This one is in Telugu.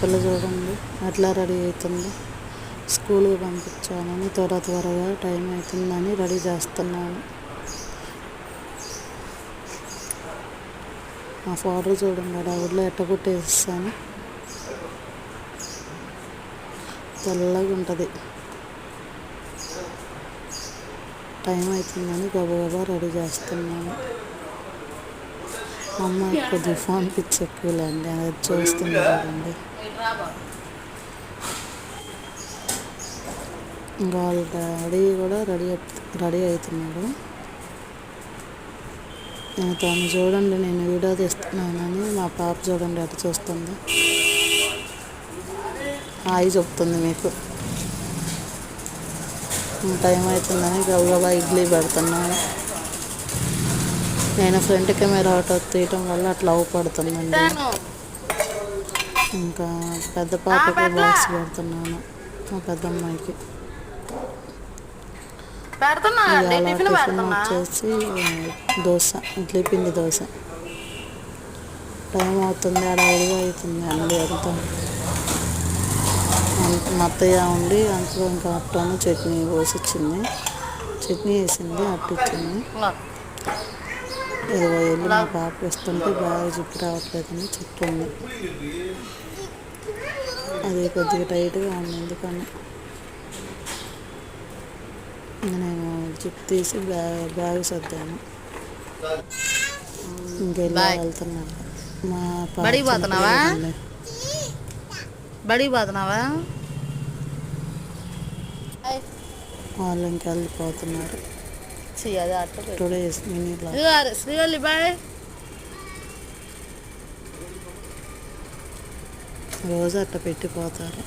పిల్ల చూడండి అట్లా రెడీ అవుతుంది. స్కూల్కి పంపించాలని త్వరగా టైం అవుతుందని రెడీ చేస్తున్నాను. మా ఫాదర్ చూడండి అడవుల్లో ఎట్టగొట్టేస్తాను. తెల్లగా ఉంటుంది. టైం అవుతుందని గబగబా రెడీ చేస్తున్నాను. మా అమ్మాయి కొద్దిగా ఫోన్ పిచ్చి ఎక్కువలేండి, అది చూస్తుంది చూడండి. ఇంకా వాళ్ళ డాడీ కూడా రెడీ అవుతున్నాడు. నేను తను చూడండి నేను వీడియో తీస్తున్నానని మా పాప చూడండి అటు చూస్తుంది. హాయ్ చెప్తుంది మీకు. టైం అవుతుందని గబగబా ఇడ్లీ పెడుతున్నాను. నేను ఫ్రంట్ కెమెరా ఆటో తీయటం వల్ల అట్లా అవ్వపడుతుందండి. ఇంకా పెద్ద పాపకి బాక్స్ పెడుతున్నాను, మా పెద్ద అమ్మాయికి. టిఫిన్ వచ్చేసి దోశ, ఇడ్లీ పిండి దోశ. టైం అవుతుంది, అడవిడిగా అవుతుంది అండి అంతా. మా అత్తయ్య ఉండి అంతలో ఇంకా అట్టను చట్నీ పోసిచ్చింది, చట్నీ వేసింది, అట్టిచ్చింది. ఏదో వెళ్ళి మా పాప వేస్తుంటే బాగా జిప్పు రావట్లేదని చెప్తుంది. అది కొద్దిగా టైట్గా ఉంది, ఎందుకని నేను జిప్ తీసి బ్యాగ్ సర్దాను. ఇంకెళ్ళి వెళ్తున్నాను. మా పాప వాళ్ళు ఇంకెళ్ళిపోతున్నారు. రోజు అట్ట పెట్టిపోతారు.